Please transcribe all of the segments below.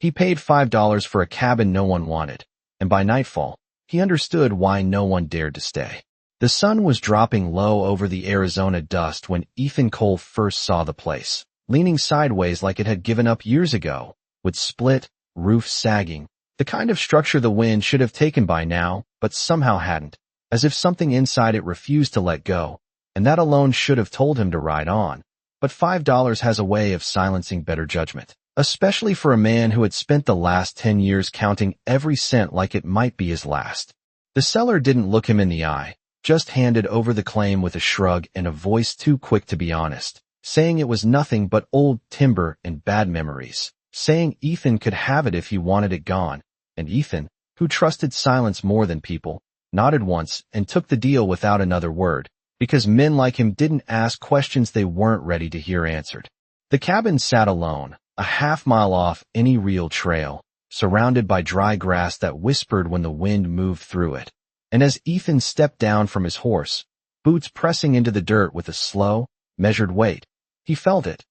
He paid $5 for a cabin no one wanted, and by nightfall, he understood why no one dared to stay. The sun was dropping low over the Arizona dust when Ethan Cole first saw the place, leaning sideways like it had given up years ago, with split, roof sagging, the kind of structure the wind should have taken by now, but somehow hadn't, as if something inside it refused to let go, and that alone should have told him to ride on. But $5 has a way of silencing better judgment, especially for a man who had spent the last 10 years counting every cent like it might be his last. The seller didn't look him in the eye, just handed over the claim with a shrug and a voice too quick to be honest, saying it was nothing but old timber and bad memories, saying Ethan could have it if he wanted it gone, and Ethan, who trusted silence more than people, nodded once and took the deal without another word, because men like him didn't ask questions they weren't ready to hear answered. The cabin sat alone, a half-mile off any real trail, surrounded by dry grass that whispered when the wind moved through it. And as Ethan stepped down from his horse, boots pressing into the dirt with a slow, measured weight, he felt it.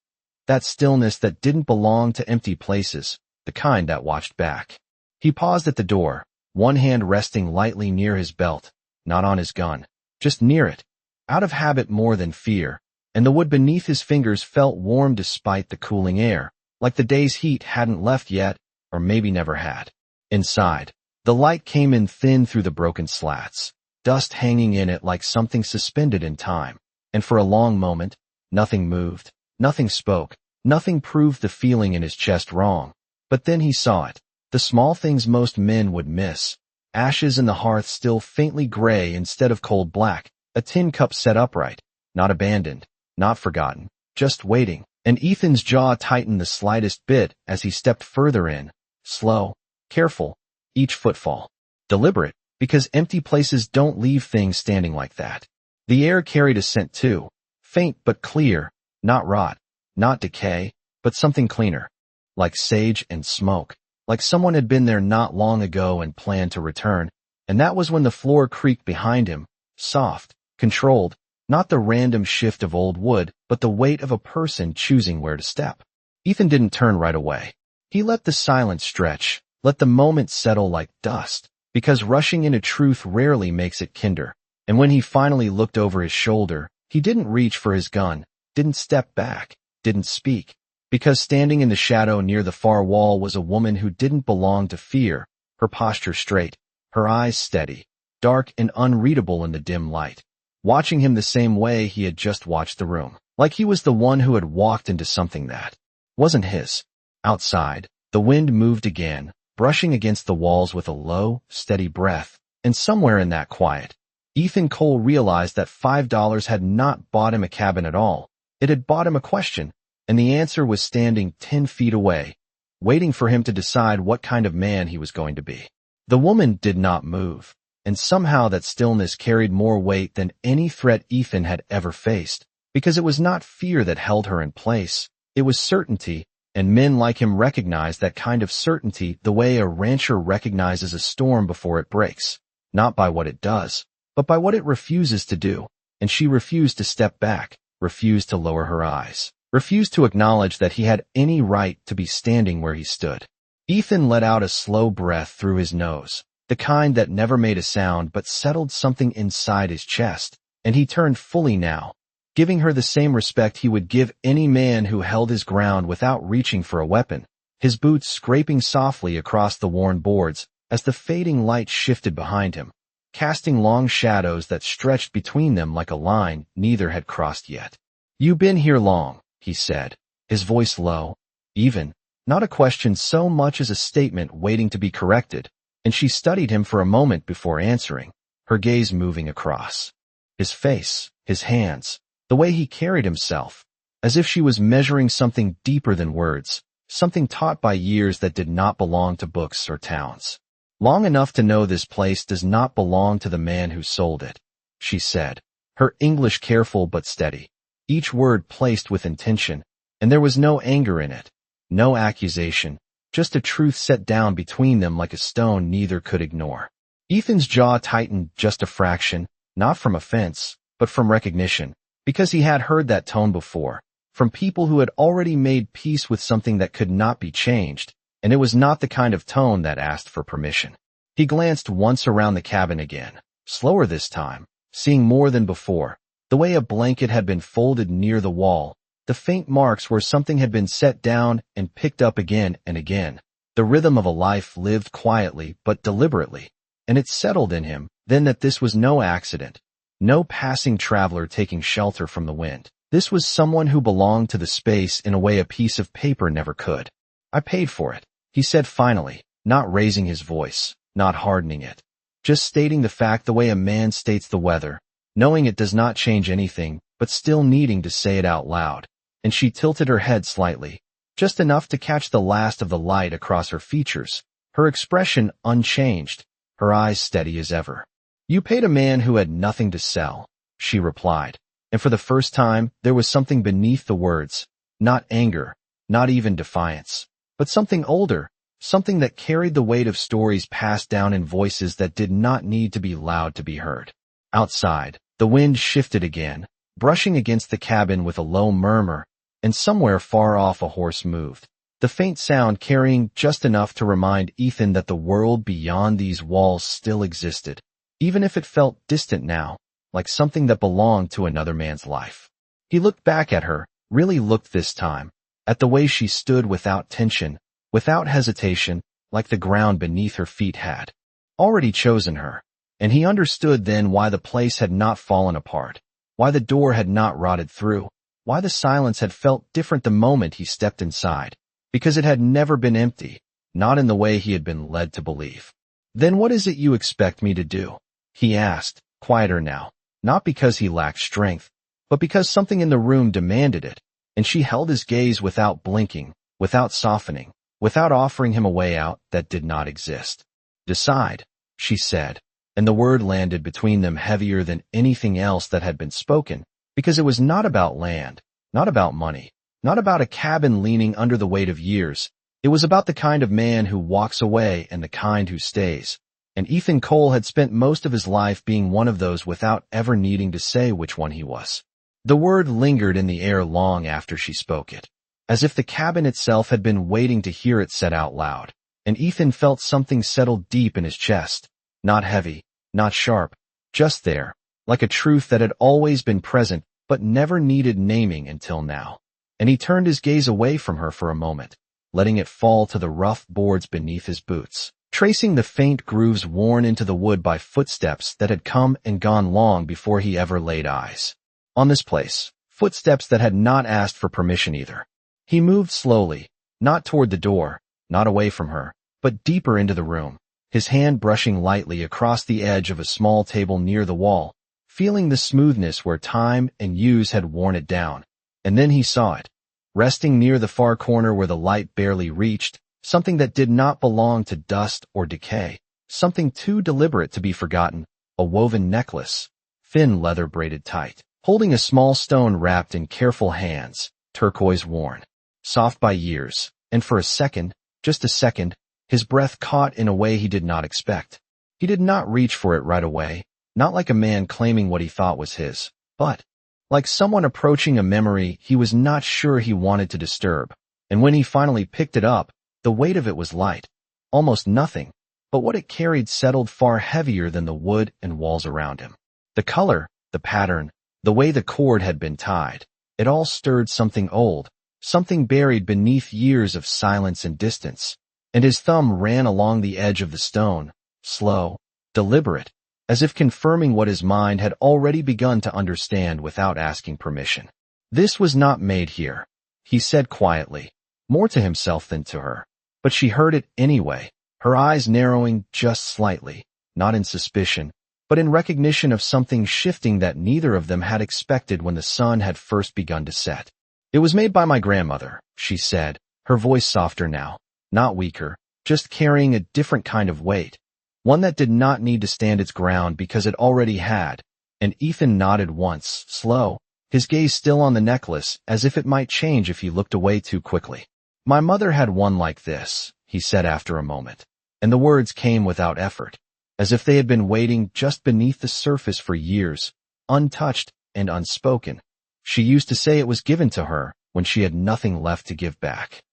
That stillness that didn't belong to empty places, the kind that watched back. He paused at the door, one hand resting lightly near his belt, not on his gun, just near it, out of habit more than fear, and the wood beneath his fingers felt warm despite the cooling air, like the day's heat hadn't left yet, or maybe never had. Inside, the light came in thin through the broken slats, dust hanging in it like something suspended in time, and for a long moment, nothing moved, nothing spoke, nothing proved the feeling in his chest wrong. But then he saw it, the small things most men would miss. Ashes in the hearth still faintly gray instead of cold black, a tin cup set upright, not abandoned, not forgotten, just waiting, and Ethan's jaw tightened the slightest bit as he stepped further in, slow, careful, each footfall, deliberate, because empty places don't leave things standing like that. The air carried a scent too, faint but clear, not rot, not decay, but something cleaner, like sage and smoke, like someone had been there not long ago and planned to return, and that was when the floor creaked behind him, soft, controlled, not the random shift of old wood, but the weight of a person choosing where to step. Ethan didn't turn right away. He let the silence stretch, let the moment settle like dust, because rushing into truth rarely makes it kinder. And when he finally looked over his shoulder, he didn't reach for his gun, didn't step back, didn't speak, because standing in the shadow near the far wall was a woman who didn't belong to fear, her posture straight, her eyes steady, dark and unreadable in the dim light, watching him the same way he had just watched the room, like he was the one who had walked into something that wasn't his. Outside, the wind moved again, brushing against the walls with a low, steady breath, and somewhere in that quiet, Ethan Cole realized that $5 had not bought him a cabin at all. It had bought him a question, and the answer was standing 10 feet away, waiting for him to decide what kind of man he was going to be. The woman did not move, and somehow that stillness carried more weight than any threat Ethan had ever faced, because it was not fear that held her in place, it was certainty, and men like him recognized that kind of certainty the way a rancher recognizes a storm before it breaks, not by what it does, but by what it refuses to do, and she refused to step back, refused to lower her eyes, refused to acknowledge that he had any right to be standing where he stood. Ethan let out a slow breath through his nose, the kind that never made a sound but settled something inside his chest, and he turned fully now, giving her the same respect he would give any man who held his ground without reaching for a weapon, his boots scraping softly across the worn boards as the fading light shifted behind him, casting long shadows that stretched between them like a line neither had crossed yet. "You been here long," he said, his voice low, even, not a question so much as a statement waiting to be corrected, and she studied him for a moment before answering, her gaze moving across his face, his hands, the way he carried himself, as if she was measuring something deeper than words, something taught by years that did not belong to books or towns. "Long enough to know this place does not belong to the man who sold it," she said, her English careful but steady, each word placed with intention, and there was no anger in it, no accusation, just a truth set down between them like a stone neither could ignore. Ethan's jaw tightened just a fraction, not from offense, but from recognition, because he had heard that tone before, from people who had already made peace with something that could not be changed, and it was not the kind of tone that asked for permission. He glanced once around the cabin again, slower this time, seeing more than before, the way a blanket had been folded near the wall, the faint marks where something had been set down and picked up again and again. The rhythm of a life lived quietly but deliberately, and it settled in him then that this was no accident, no passing traveler taking shelter from the wind. This was someone who belonged to the space in a way a piece of paper never could. "I paid for it," he said finally, not raising his voice, not hardening it, just stating the fact the way a man states the weather, knowing it does not change anything, but still needing to say it out loud. And she tilted her head slightly, just enough to catch the last of the light across her features, her expression unchanged, her eyes steady as ever. "You paid a man who had nothing to sell," she replied, and for the first time there was something beneath the words, not anger, not even defiance, but something older, something that carried the weight of stories passed down in voices that did not need to be loud to be heard. Outside, the wind shifted again, brushing against the cabin with a low murmur, and somewhere far off a horse moved, the faint sound carrying just enough to remind Ethan that the world beyond these walls still existed, even if it felt distant now, like something that belonged to another man's life. He looked back at her, really looked this time, at the way she stood without tension, without hesitation, like the ground beneath her feet had already chosen her, and he understood then why the place had not fallen apart, why the door had not rotted through, why the silence had felt different the moment he stepped inside, because it had never been empty, not in the way he had been led to believe. "Then what is it you expect me to do?" he asked, quieter now, not because he lacked strength, but because something in the room demanded it, and she held his gaze without blinking, without softening, without offering him a way out that did not exist. "Decide," she said, and the word landed between them heavier than anything else that had been spoken, because it was not about land, not about money, not about a cabin leaning under the weight of years. It was about the kind of man who walks away and the kind who stays. And Ethan Cole had spent most of his life being one of those without ever needing to say which one he was. The word lingered in the air long after she spoke it, as if the cabin itself had been waiting to hear it said out loud, and Ethan felt something settle deep in his chest, not heavy, not sharp, just there, like a truth that had always been present but never needed naming until now. And he turned his gaze away from her for a moment, letting it fall to the rough boards beneath his boots, tracing the faint grooves worn into the wood by footsteps that had come and gone long before he ever laid eyes on this place, footsteps that had not asked for permission either. He moved slowly, not toward the door, not away from her, but deeper into the room, his hand brushing lightly across the edge of a small table near the wall, feeling the smoothness where time and use had worn it down. And then he saw it, resting near the far corner where the light barely reached, something that did not belong to dust or decay, something too deliberate to be forgotten, a woven necklace, thin leather braided tight, holding a small stone wrapped in careful hands, turquoise worn, soft by years, and for a second, just a second, his breath caught in a way he did not expect. He did not reach for it right away, not like a man claiming what he thought was his, but like someone approaching a memory he was not sure he wanted to disturb. And when he finally picked it up, the weight of it was light, almost nothing, but what it carried settled far heavier than the wood and walls around him. The color, the pattern, the way the cord had been tied, it all stirred something old, something buried beneath years of silence and distance, and his thumb ran along the edge of the stone, slow, deliberate, as if confirming what his mind had already begun to understand without asking permission. "This was not made here," he said quietly, more to himself than to her, but she heard it anyway, her eyes narrowing just slightly, not in suspicion, but in recognition of something shifting that neither of them had expected when the sun had first begun to set. "It was made by my grandmother," she said, her voice softer now, not weaker, just carrying a different kind of weight, one that did not need to stand its ground because it already had, and Ethan nodded once, slow, his gaze still on the necklace as if it might change if he looked away too quickly. "My mother had one like this," he said after a moment, and the words came without effort, as if they had been waiting just beneath the surface for years, untouched and unspoken. "She used to say it was given to her when she had nothing left to give back."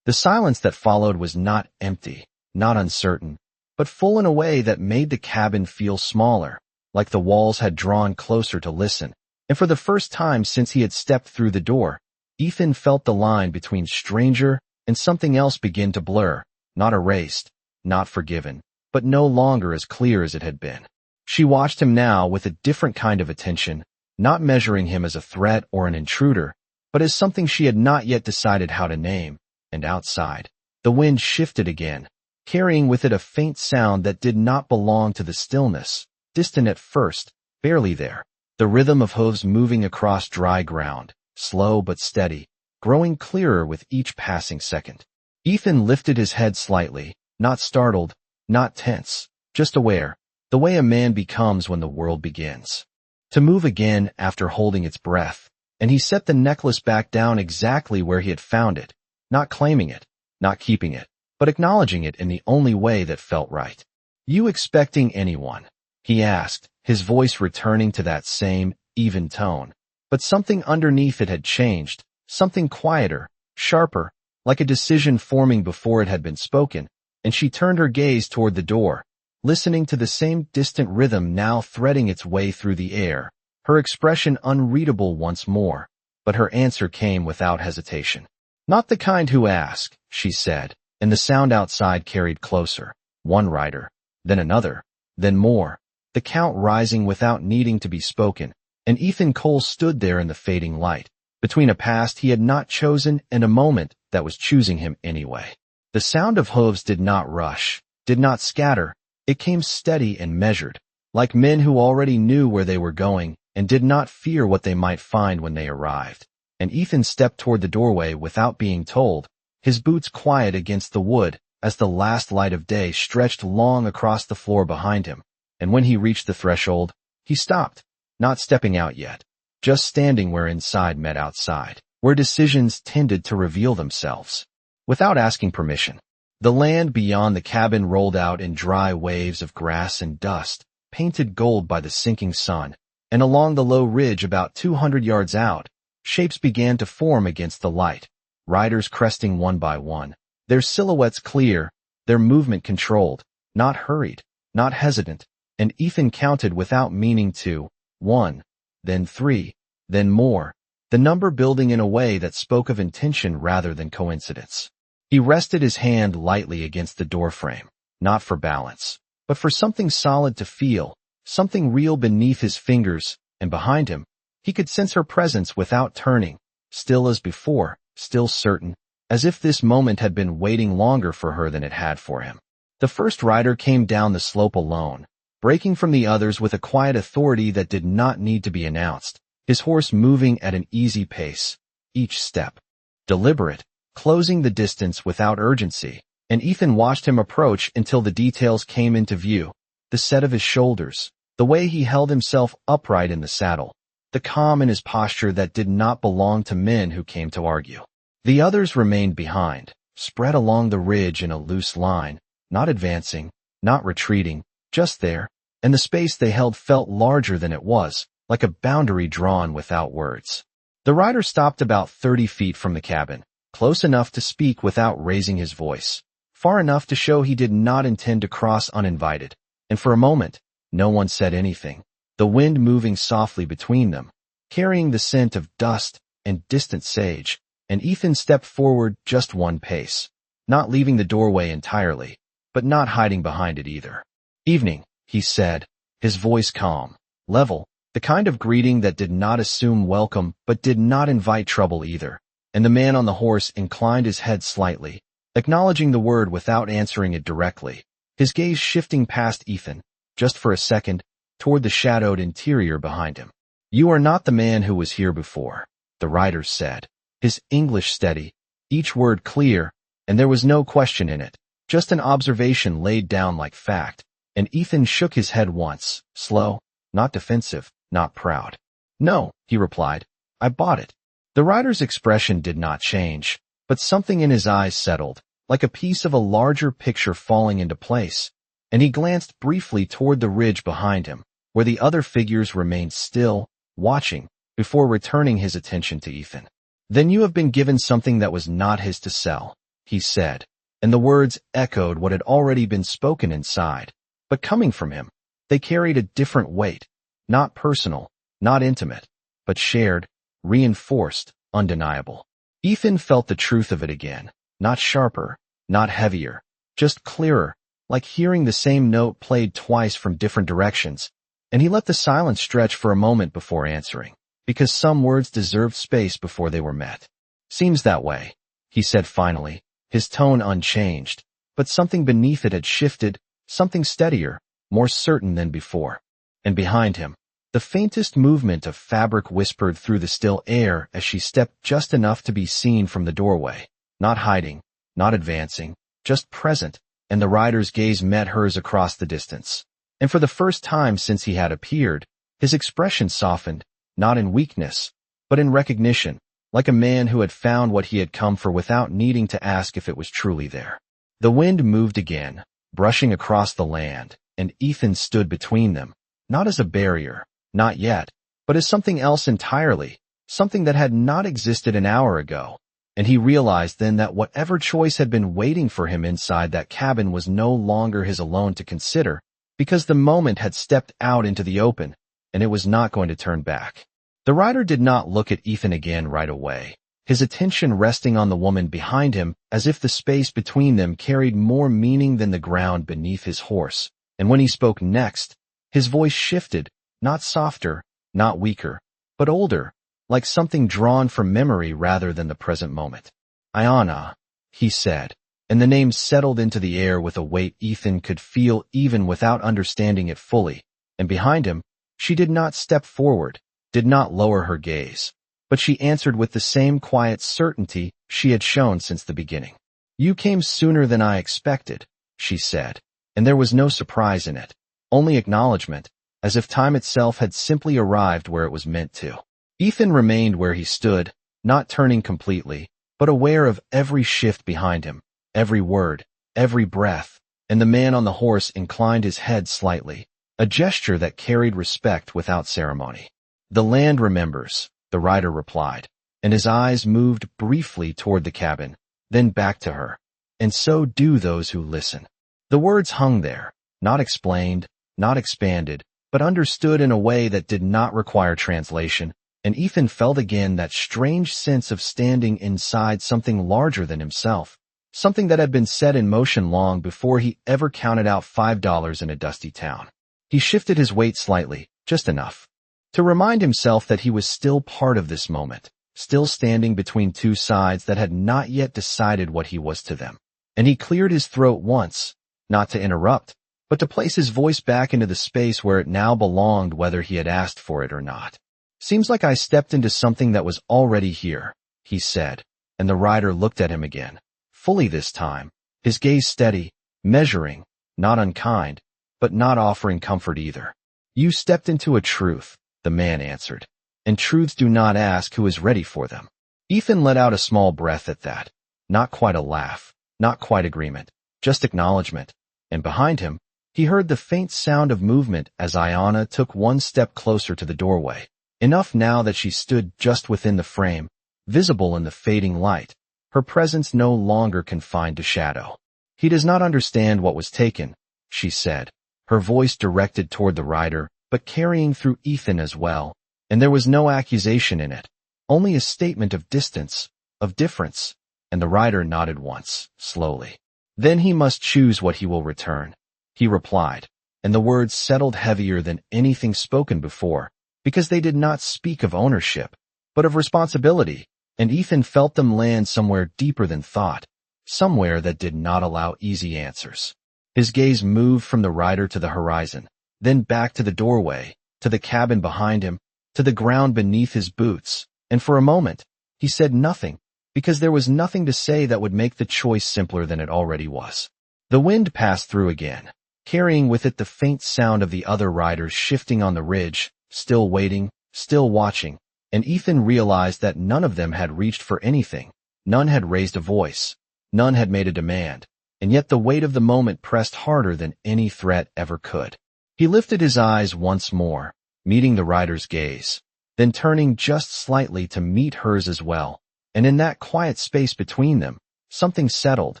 The silence that followed was not empty, not uncertain, but full in a way that made the cabin feel smaller, like the walls had drawn closer to listen. And for the first time since he had stepped through the door, Ethan felt the line between stranger and something else begin to blur, not erased, not forgiven, but no longer as clear as it had been. She watched him now with a different kind of attention, not measuring him as a threat or an intruder, but as something she had not yet decided how to name. And outside, the wind shifted again, carrying with it a faint sound that did not belong to the stillness, distant at first, barely there. The rhythm of hooves moving across dry ground, slow but steady, growing clearer with each passing second. Ethan lifted his head slightly, not startled, not tense, just aware, the way a man becomes when the world begins to move again after holding its breath, and he set the necklace back down exactly where he had found it, not claiming it, not keeping it, but acknowledging it in the only way that felt right. "You expecting anyone?" he asked, his voice returning to that same, even tone. But something underneath it had changed, something quieter, sharper, like a decision forming before it had been spoken, and she turned her gaze toward the door, listening to the same distant rhythm now threading its way through the air, her expression unreadable once more, but her answer came without hesitation. "Not the kind who ask," she said, and the sound outside carried closer. One rider, then another, then more, the count rising without needing to be spoken, and Ethan Cole stood there in the fading light, between a past he had not chosen and a moment that was choosing him anyway. The sound of hooves did not rush, did not scatter, it came steady and measured, like men who already knew where they were going and did not fear what they might find when they arrived. And Ethan stepped toward the doorway without being told, his boots quiet against the wood as the last light of day stretched long across the floor behind him. And when he reached the threshold, he stopped, not stepping out yet, just standing where inside met outside, where decisions tended to reveal themselves. Without asking permission, the land beyond the cabin rolled out in dry waves of grass and dust, painted gold by the sinking sun, and along the low ridge about 200 yards out, shapes began to form against the light, riders cresting one by one, their silhouettes clear, their movement controlled, not hurried, not hesitant, and Ethan counted without meaning to, 1, then 3, then more, the number building in a way that spoke of intention rather than coincidence. He rested his hand lightly against the doorframe, not for balance, but for something solid to feel, something real beneath his fingers, and behind him, he could sense her presence without turning, still as before, still certain, as if this moment had been waiting longer for her than it had for him. The first rider came down the slope alone, breaking from the others with a quiet authority that did not need to be announced, his horse moving at an easy pace, each step deliberate, closing the distance without urgency, and Ethan watched him approach until the details came into view, the set of his shoulders, the way he held himself upright in the saddle, the calm in his posture that did not belong to men who came to argue. The others remained behind, spread along the ridge in a loose line, not advancing, not retreating, just there, and the space they held felt larger than it was, like a boundary drawn without words. The rider stopped about 30 feet from the cabin, close enough to speak without raising his voice, far enough to show he did not intend to cross uninvited, and for a moment, no one said anything, the wind moving softly between them, carrying the scent of dust and distant sage, and Ethan stepped forward just one pace, not leaving the doorway entirely, but not hiding behind it either. "Evening," he said, his voice calm, level, the kind of greeting that did not assume welcome but did not invite trouble either, and the man on the horse inclined his head slightly, acknowledging the word without answering it directly, his gaze shifting past Ethan, just for a second, toward the shadowed interior behind him. "You are not the man who was here before," the rider said, his English steady, each word clear, and there was no question in it, just an observation laid down like fact, and Ethan shook his head once, slow, not defensive, not proud. "No," he replied, "I bought it." The rider's expression did not change, but something in his eyes settled, like a piece of a larger picture falling into place, and he glanced briefly toward the ridge behind him, where the other figures remained still, watching, before returning his attention to Ethan. "Then you have been given something that was not his to sell," he said, and the words echoed what had already been spoken inside. But coming from him, they carried a different weight, not personal, not intimate, but shared, reinforced, undeniable. Ethan felt the truth of it again, not sharper, not heavier, just clearer, like hearing the same note played twice from different directions, and he let the silence stretch for a moment before answering, because some words deserved space before they were met. "Seems that way," he said finally, his tone unchanged, but something beneath it had shifted, something steadier, more certain than before. And behind him, the faintest movement of fabric whispered through the still air as she stepped just enough to be seen from the doorway, not hiding, not advancing, just present, and the rider's gaze met hers across the distance. And for the first time since he had appeared, his expression softened, not in weakness, but in recognition, like a man who had found what he had come for without needing to ask if it was truly there. The wind moved again, brushing across the land, and Ethan stood between them, not as a barrier, not yet, but as something else entirely, something that had not existed an hour ago. And he realized then that whatever choice had been waiting for him inside that cabin was no longer his alone to consider, because the moment had stepped out into the open, and it was not going to turn back. The rider did not look at Ethan again right away, his attention resting on the woman behind him as if the space between them carried more meaning than the ground beneath his horse. And when he spoke next, his voice shifted, not softer, not weaker, but older, like something drawn from memory rather than the present moment. "Ayana," he said, and the name settled into the air with a weight Ethan could feel even without understanding it fully. And behind him, she did not step forward, did not lower her gaze, but she answered with the same quiet certainty she had shown since the beginning. "You came sooner than I expected," she said, and there was no surprise in it, only acknowledgement, as if time itself had simply arrived where it was meant to. Ethan remained where he stood, not turning completely, but aware of every shift behind him, every word, every breath, and the man on the horse inclined his head slightly, a gesture that carried respect without ceremony. "The land remembers," the rider replied, and his eyes moved briefly toward the cabin, then back to her. "And so do those who listen." The words hung there, not explained, not expanded, but understood in a way that did not require translation, and Ethan felt again that strange sense of standing inside something larger than himself, something that had been set in motion long before he ever counted out $5 in a dusty town. He shifted his weight slightly, just enough, to remind himself that he was still part of this moment, still standing between two sides that had not yet decided what he was to them. And he cleared his throat once, not to interrupt, but to place his voice back into the space where it now belonged whether he had asked for it or not. "Seems like I stepped into something that was already here," he said, and the rider looked at him again, fully this time, his gaze steady, measuring, not unkind, but not offering comfort either. "You stepped into a truth," the man answered, "and truths do not ask who is ready for them." Ethan let out a small breath at that, not quite a laugh, not quite agreement, just acknowledgement, and behind him, he heard the faint sound of movement as Ayana took one step closer to the doorway, enough now that she stood just within the frame, visible in the fading light, her presence no longer confined to shadow. "He does not understand what was taken," she said, her voice directed toward the rider, but carrying through Ethan as well, and there was no accusation in it, only a statement of distance, of difference, and the rider nodded once, slowly. "Then he must choose what he will return," he replied, and the words settled heavier than anything spoken before, because they did not speak of ownership, but of responsibility, and Ethan felt them land somewhere deeper than thought, somewhere that did not allow easy answers. His gaze moved from the rider to the horizon, then back to the doorway, to the cabin behind him, to the ground beneath his boots, and for a moment, he said nothing, because there was nothing to say that would make the choice simpler than it already was. The wind passed through again, carrying with it the faint sound of the other riders shifting on the ridge, still waiting, still watching, and Ethan realized that none of them had reached for anything, none had raised a voice, none had made a demand, and yet the weight of the moment pressed harder than any threat ever could. He lifted his eyes once more, meeting the rider's gaze, then turning just slightly to meet hers as well, and in that quiet space between them, Something settled,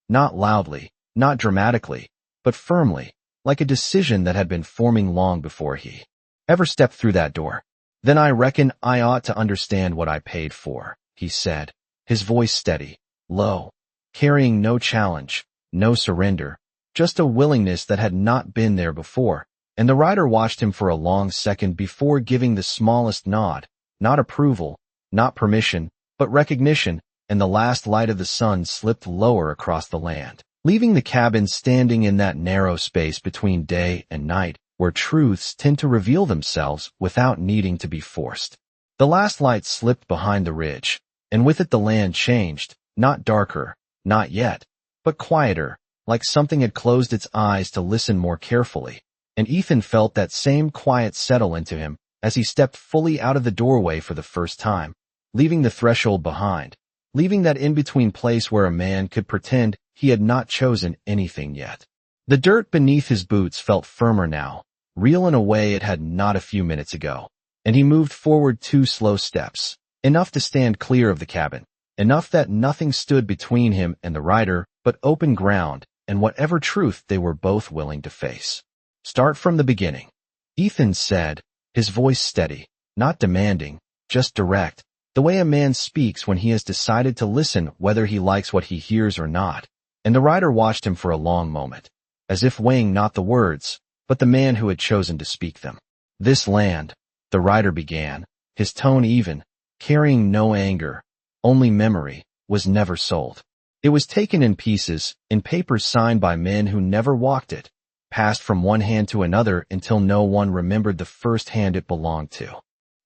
not loudly, not dramatically, but firmly, like a decision that had been forming long before he ever stepped through that door. Then I reckon I ought to understand what I paid for, he said, his voice steady, low, carrying no challenge, no surrender, just a willingness that had not been there before, and the rider watched him for a long second before giving the smallest nod, not approval, not permission, but recognition, and the last light of the sun slipped lower across the land, leaving the cabin standing in that narrow space between day and night, where truths tend to reveal themselves without needing to be forced. The last light slipped behind the ridge, and with it the land changed, not darker, not yet, but quieter, like something had closed its eyes to listen more carefully, and Ethan felt that same quiet settle into him as he stepped fully out of the doorway for the first time, leaving the threshold behind, leaving that in-between place where a man could pretend he had not chosen anything yet. The dirt beneath his boots felt firmer now, real in a way it had not a few minutes ago, and he moved forward 2 slow steps, enough to stand clear of the cabin, enough that nothing stood between him and the rider but open ground and whatever truth they were both willing to face. Start from the beginning, Ethan said, his voice steady, not demanding, just direct, the way a man speaks when he has decided to listen whether he likes what he hears or not, and the rider watched him for a long moment, as if weighing not the words, but the man who had chosen to speak them. This land, the rider began, his tone even, carrying no anger, only memory, was never sold. It was taken in pieces, in papers signed by men who never walked it, passed from one hand to another until no one remembered the first hand it belonged to.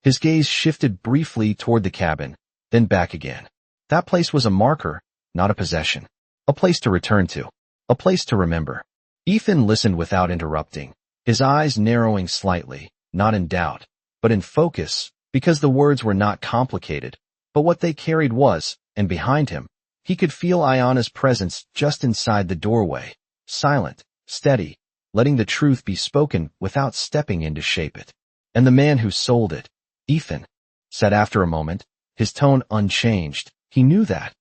His gaze shifted briefly toward the cabin, then back again. That place was a marker, not a possession. A place to return to. A place to remember. Ethan listened without interrupting, his eyes narrowing slightly, not in doubt, but in focus, because the words were not complicated, but what they carried was, and behind him, he could feel Ayana's presence just inside the doorway, silent, steady, letting the truth be spoken without stepping in to shape it. And the man who sold it, Ethan, said after a moment, his tone unchanged, he knew that.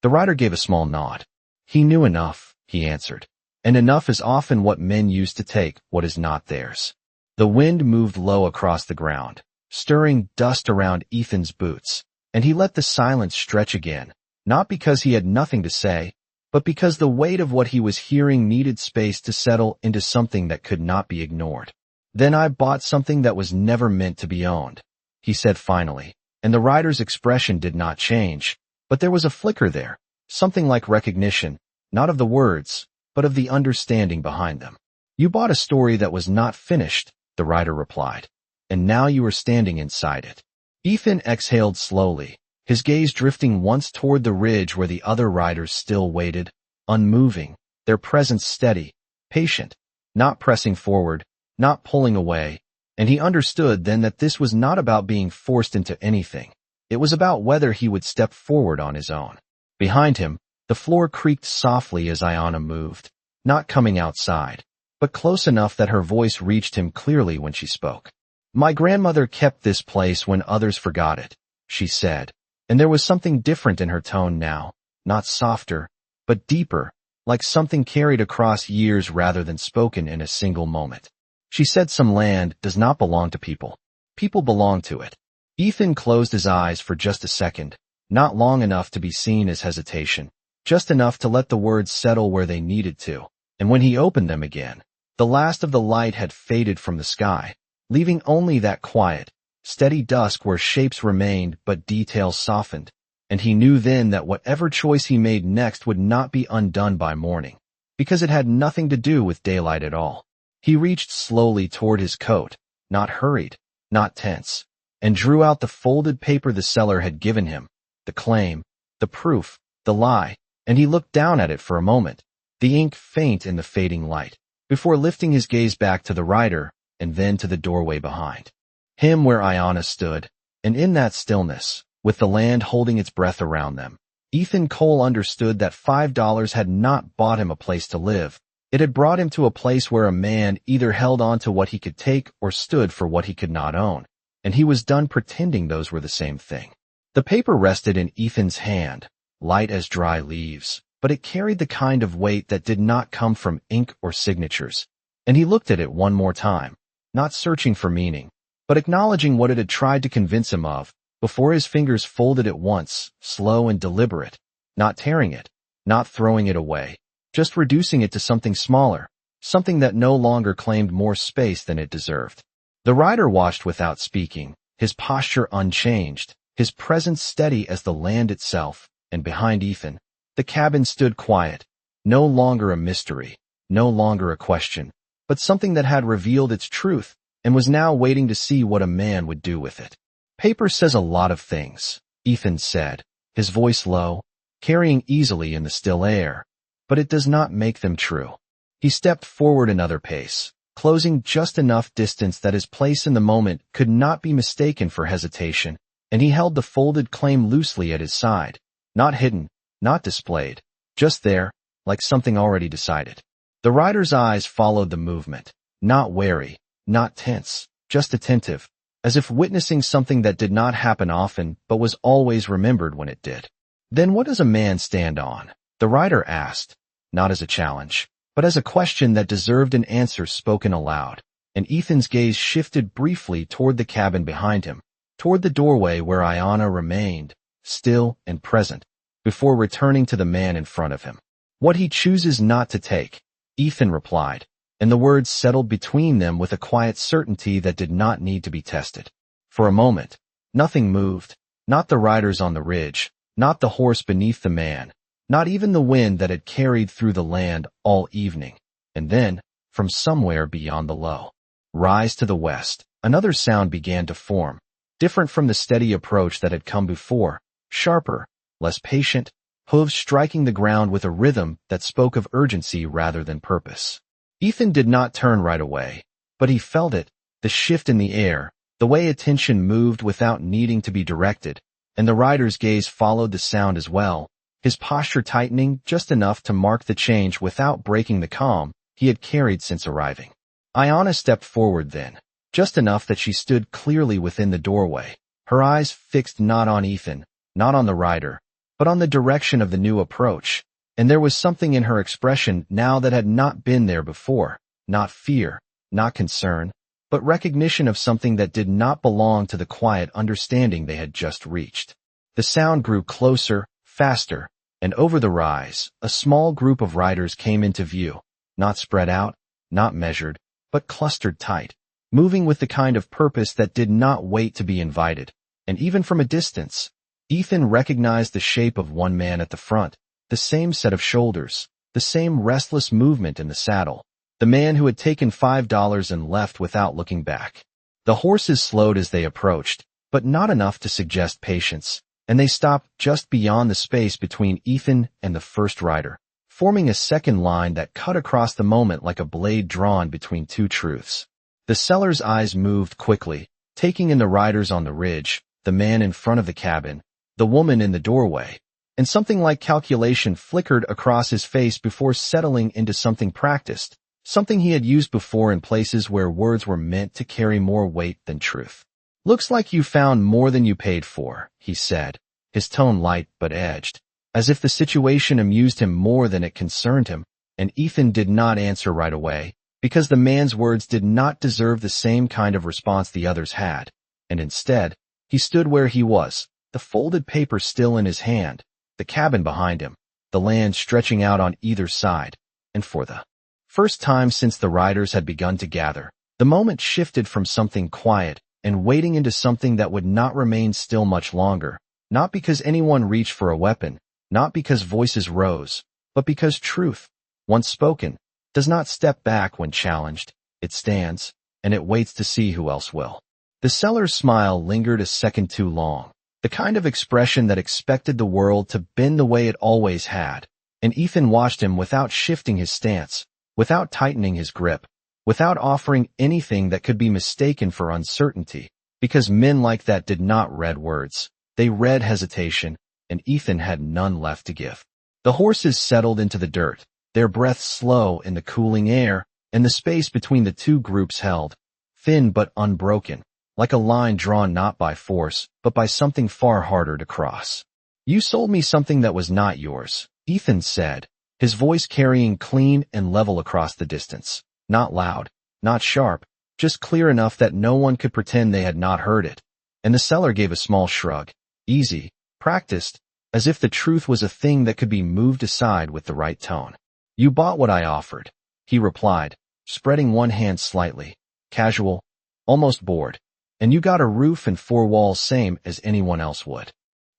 The rider gave a small nod. He knew enough, he answered, and enough is often what men use to take what is not theirs. The wind moved low across the ground, stirring dust around Ethan's boots, and he let the silence stretch again, not because he had nothing to say, but because the weight of what he was hearing needed space to settle into something that could not be ignored. Then I bought something that was never meant to be owned, he said finally, and the rider's expression did not change, but there was a flicker there, something like recognition, not of the words, but of the understanding behind them. You bought a story that was not finished, the rider replied, and now you are standing inside it. Ethan exhaled slowly, his gaze drifting once toward the ridge where the other riders still waited, unmoving, their presence steady, patient, not pressing forward, not pulling away, and he understood then that this was not about being forced into anything. It was about whether he would step forward on his own. Behind him, the floor creaked softly as Ayana moved, not coming outside, but close enough that her voice reached him clearly when she spoke. My grandmother kept this place when others forgot it, she said, and there was something different in her tone now, not softer, but deeper, like something carried across years rather than spoken in a single moment. She said some land does not belong to people. People belong to it. Ethan closed his eyes for just a second, not long enough to be seen as hesitation, just enough to let the words settle where they needed to, and when he opened them again, the last of the light had faded from the sky, leaving only that quiet, steady dusk where shapes remained but details softened, and he knew then that whatever choice he made next would not be undone by morning, because it had nothing to do with daylight at all. He reached slowly toward his coat, not hurried, not tense, and drew out the folded paper the seller had given him, the claim, the proof, the lie, and he looked down at it for a moment, the ink faint in the fading light, before lifting his gaze back to the rider and then to the doorway behind him where Ayana stood, and in that stillness, with the land holding its breath around them, Ethan Cole understood that $5 had not bought him a place to live. It had brought him to a place where a man either held on to what he could take or stood for what he could not own, and he was done pretending those were the same thing. The paper rested in Ethan's hand, light as dry leaves, but it carried the kind of weight that did not come from ink or signatures. And he looked at it one more time, not searching for meaning, but acknowledging what it had tried to convince him of, before his fingers folded at once, slow and deliberate, not tearing it, not throwing it away, just reducing it to something smaller, something that no longer claimed more space than it deserved. The rider watched without speaking, his posture unchanged, his presence steady as the land itself, and behind Ethan, the cabin stood quiet, no longer a mystery, no longer a question, but something that had revealed its truth and was now waiting to see what a man would do with it. Paper says a lot of things, Ethan said, his voice low, carrying easily in the still air, but it does not make them true. He stepped forward another pace, closing just enough distance that his place in the moment could not be mistaken for hesitation, and he held the folded claim loosely at his side, not hidden, not displayed, just there, like something already decided. The rider's eyes followed the movement, not wary, not tense, just attentive, as if witnessing something that did not happen often but was always remembered when it did. Then what does a man stand on? The rider asked, not as a challenge, but as a question that deserved an answer spoken aloud, and Ethan's gaze shifted briefly toward the cabin behind him, toward the doorway where Ayanna remained, still and present, before returning to the man in front of him. What he chooses not to take, Ethan replied, and the words settled between them with a quiet certainty that did not need to be tested. For a moment, nothing moved, not the riders on the ridge, not the horse beneath the man, not even the wind that had carried through the land all evening. And then, from somewhere beyond the low rise to the west, another sound began to form, different from the steady approach that had come before, sharper, less patient, hooves striking the ground with a rhythm that spoke of urgency rather than purpose. Ethan did not turn right away, but he felt it, the shift in the air, the way attention moved without needing to be directed, and the rider's gaze followed the sound as well, his posture tightening just enough to mark the change without breaking the calm he had carried since arriving. Ayanna stepped forward then, just enough that she stood clearly within the doorway, her eyes fixed not on Ethan, not on the rider, but on the direction of the new approach, and there was something in her expression now that had not been there before, not fear, not concern, but recognition of something that did not belong to the quiet understanding they had just reached. The sound grew closer, faster, and over the rise, a small group of riders came into view, not spread out, not measured, but clustered tight, moving with the kind of purpose that did not wait to be invited, and even from a distance, Ethan recognized the shape of one man at the front, the same set of shoulders, the same restless movement in the saddle, the man who had taken $5 and left without looking back. The horses slowed as they approached, but not enough to suggest patience, and they stopped just beyond the space between Ethan and the first rider, forming a second line that cut across the moment like a blade drawn between two truths. The seller's eyes moved quickly, taking in the riders on the ridge, the man in front of the cabin, the woman in the doorway, and something like calculation flickered across his face before settling into something practiced, something he had used before in places where words were meant to carry more weight than truth. "Looks like you found more than you paid for," he said, his tone light but edged, as if the situation amused him more than it concerned him, and Ethan did not answer right away, because the man's words did not deserve the same kind of response the others had, and instead, he stood where he was, the folded paper still in his hand, the cabin behind him, the land stretching out on either side, and for the first time since the riders had begun to gather, the moment shifted from something quiet and waiting into something that would not remain still much longer, not because anyone reached for a weapon, not because voices rose, but because truth, once spoken, does not step back when challenged, it stands, and it waits to see who else will. The seller's smile lingered a second too long, the kind of expression that expected the world to bend the way it always had, and Ethan watched him without shifting his stance, without tightening his grip, without offering anything that could be mistaken for uncertainty, because men like that did not read words, they read hesitation, and Ethan had none left to give. The horses settled into the dirt, their breath slow in the cooling air, and the space between the two groups held, thin but unbroken, like a line drawn not by force, but by something far harder to cross. "You sold me something that was not yours," Ethan said, his voice carrying clean and level across the distance. Not loud, not sharp, just clear enough that no one could pretend they had not heard it. And the seller gave a small shrug. Easy, practiced, as if the truth was a thing that could be moved aside with the right tone. You bought what I offered, he replied, spreading one hand slightly. Casual, almost bored. And you got a roof and 4 walls same as anyone else would.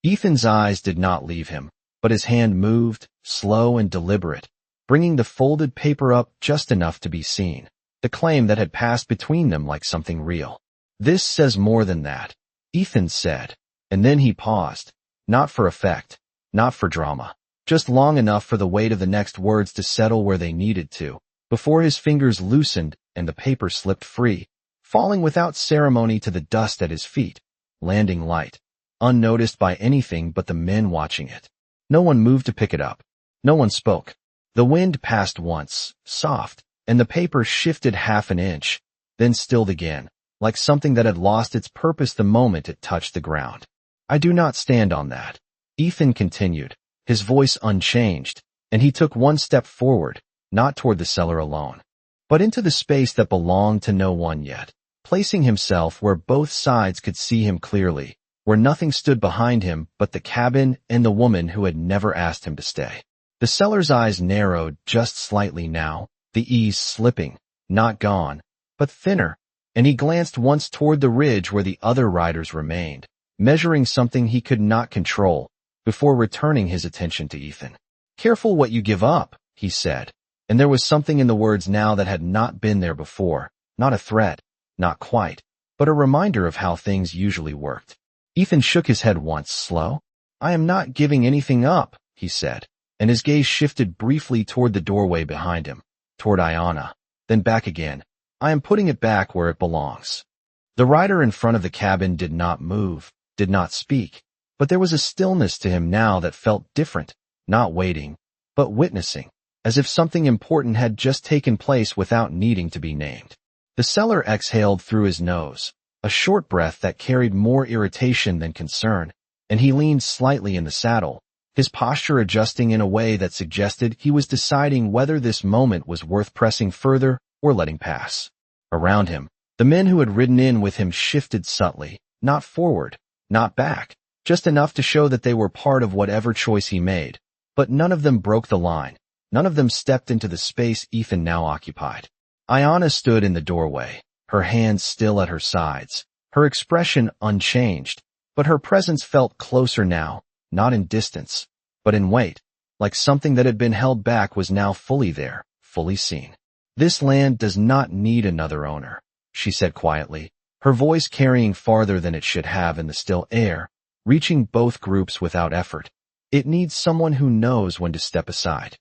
Ethan's eyes did not leave him, but his hand moved, slow and deliberate, bringing the folded paper up just enough to be seen. The claim that had passed between them like something real. This says more than that, Ethan said, and then he paused. Not for effect, not for drama, just long enough for the weight of the next words to settle where they needed to, before his fingers loosened and the paper slipped free, falling without ceremony to the dust at his feet, landing light, unnoticed by anything but the men watching it. No one moved to pick it up. No one spoke. The wind passed once, soft, and the paper shifted half an inch, then stilled again, like something that had lost its purpose the moment it touched the ground. I do not stand on that, Ethan continued, his voice unchanged, and he took one step forward, not toward the seller alone, but into the space that belonged to no one yet, placing himself where both sides could see him clearly, where nothing stood behind him but the cabin and the woman who had never asked him to stay. The seller's eyes narrowed just slightly now, the ease slipping, not gone, but thinner, and he glanced once toward the ridge where the other riders remained, measuring something he could not control, before returning his attention to Ethan. Careful what you give up, he said, and there was something in the words now that had not been there before, not a threat, not quite, but a reminder of how things usually worked. Ethan shook his head once, slow. I am not giving anything up, he said, and his gaze shifted briefly toward the doorway behind him, toward Ayanna, then back again. I am putting it back where it belongs. The rider in front of the cabin did not move, did not speak, but there was a stillness to him now that felt different, not waiting, but witnessing, as if something important had just taken place without needing to be named. The seller exhaled through his nose, a short breath that carried more irritation than concern, and he leaned slightly in the saddle, his posture adjusting in a way that suggested he was deciding whether this moment was worth pressing further or letting pass. Around him, the men who had ridden in with him shifted subtly, not forward, not back, just enough to show that they were part of whatever choice he made, but none of them broke the line, none of them stepped into the space Ethan now occupied. Ayanna stood in the doorway, her hands still at her sides, her expression unchanged, but her presence felt closer now, not in distance, but in weight, like something that had been held back was now fully there, fully seen. This land does not need another owner, she said quietly, her voice carrying farther than it should have in the still air, reaching both groups without effort. It needs someone who knows when to step aside.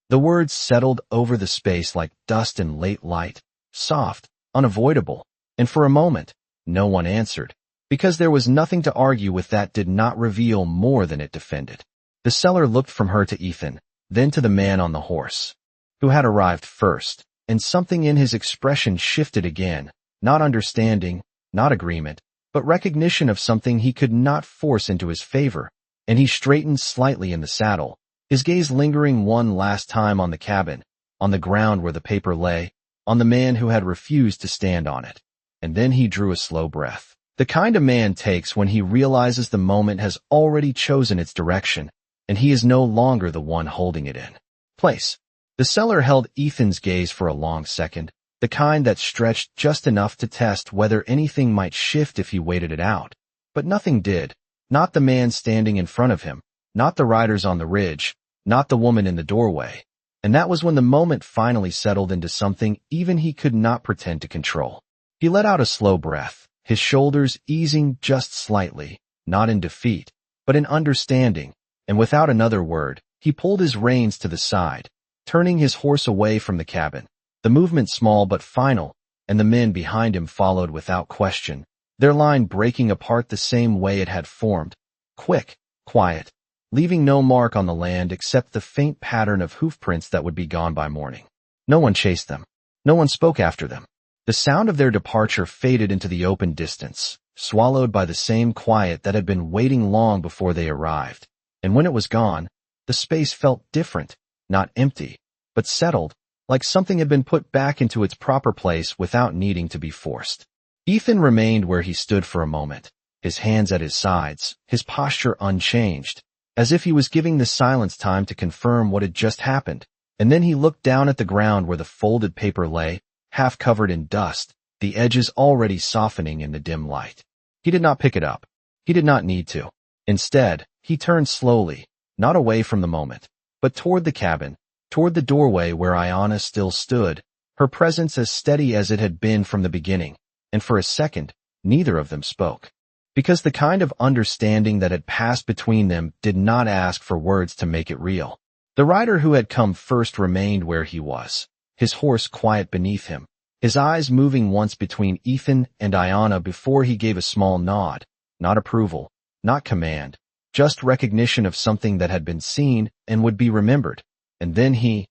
The words settled over the space like dust in late light, soft, unavoidable, and for a moment, no one answered, because there was nothing to argue with that did not reveal more than it defended. The seller looked from her to Ethan, then to the man on the horse, who had arrived first, and something in his expression shifted again, not understanding, not agreement, but recognition of something he could not force into his favor, and he straightened slightly in the saddle, his gaze lingering one last time on the cabin, on the ground where the paper lay, on the man who had refused to stand on it. And then he drew a slow breath. The kind a man takes when he realizes the moment has already chosen its direction, and he is no longer the one holding it in place. The seller held Ethan's gaze for a long second, the kind that stretched just enough to test whether anything might shift if he waited it out. But nothing did, not the man standing in front of him, not the riders on the ridge, not the woman in the doorway. And that was when the moment finally settled into something even he could not pretend to control. He let out a slow breath, his shoulders easing just slightly, not in defeat, but in understanding, and without another word, he pulled his reins to the side, turning his horse away from the cabin. The movement small but final, and the men behind him followed without question, their line breaking apart the same way it had formed, quick, quiet, leaving no mark on the land except the faint pattern of hoofprints that would be gone by morning. No one chased them. No one spoke after them. The sound of their departure faded into the open distance, swallowed by the same quiet that had been waiting long before they arrived. And when it was gone, The space felt different, not empty, but settled, like something had been put back into its proper place without needing to be forced. Ethan remained where he stood for a moment, his hands at his sides, his posture unchanged, as if he was giving the silence time to confirm what had just happened. And then he looked down at the ground where the folded paper lay, half covered in dust, the edges already softening in the dim light. He did not pick it up. He did not need to. Instead, he turned slowly, not away from the moment, but toward the cabin, toward the doorway where Iona still stood, her presence as steady as it had been from the beginning, and for a second, neither of them spoke. Because the kind of understanding that had passed between them did not ask for words to make it real. The rider who had come first remained where he was, his horse quiet beneath him, his eyes moving once between Ethan and Iona before he gave a small nod, not approval, not command, just recognition of something that had been seen and would be remembered. And then he,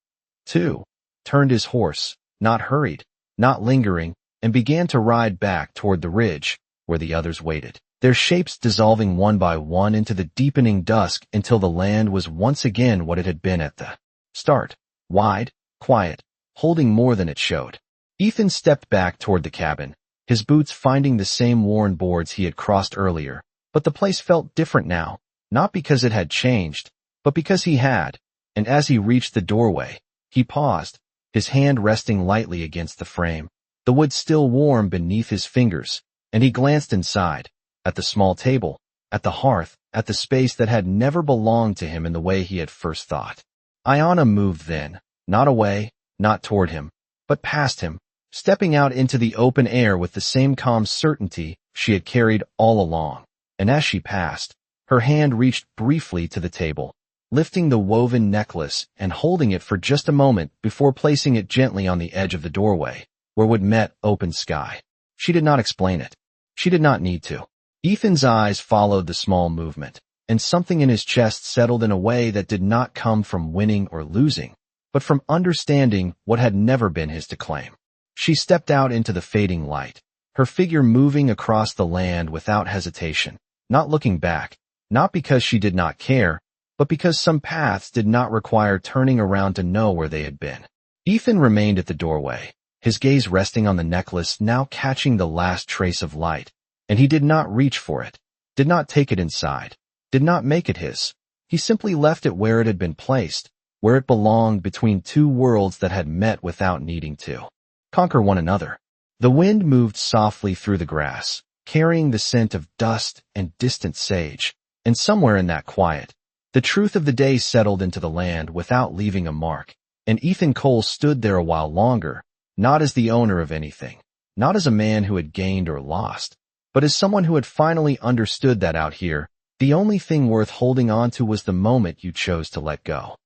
too, turned his horse, not hurried, not lingering, and began to ride back toward the ridge, where the others waited, their shapes dissolving one by one into the deepening dusk until the land was once again what it had been at the start, wide, quiet, holding more than it showed. Ethan stepped back toward the cabin, his boots finding the same worn boards he had crossed earlier, but the place felt different now, not because it had changed, but because he had, and as he reached the doorway, he paused, his hand resting lightly against the frame, the wood still warm beneath his fingers, and he glanced inside, at the small table, at the hearth, at the space that had never belonged to him in the way he had first thought. Iona moved then, not away, not toward him, but past him, stepping out into the open air with the same calm certainty she had carried all along. And as she passed, her hand reached briefly to the table, lifting the woven necklace and holding it for just a moment before placing it gently on the edge of the doorway, where would met open sky. She did not explain it. She did not need to. Ethan's eyes followed the small movement, and something in his chest settled in a way that did not come from winning or losing, but from understanding what had never been his to claim. She stepped out into the fading light, her figure moving across the land without hesitation, not looking back, not because she did not care, but because some paths did not require turning around to know where they had been. Ethan remained at the doorway, his gaze resting on the necklace now catching the last trace of light, and he did not reach for it, did not take it inside, did not make it his. He simply left it where it had been placed, where it belonged between two worlds that had met without needing to conquer one another. The wind moved softly through the grass, carrying the scent of dust and distant sage, and somewhere in that quiet, the truth of the day settled into the land without leaving a mark, and Ethan Cole stood there a while longer, not as the owner of anything, not as a man who had gained or lost, but as someone who had finally understood that out here, the only thing worth holding on to was the moment you chose to let go.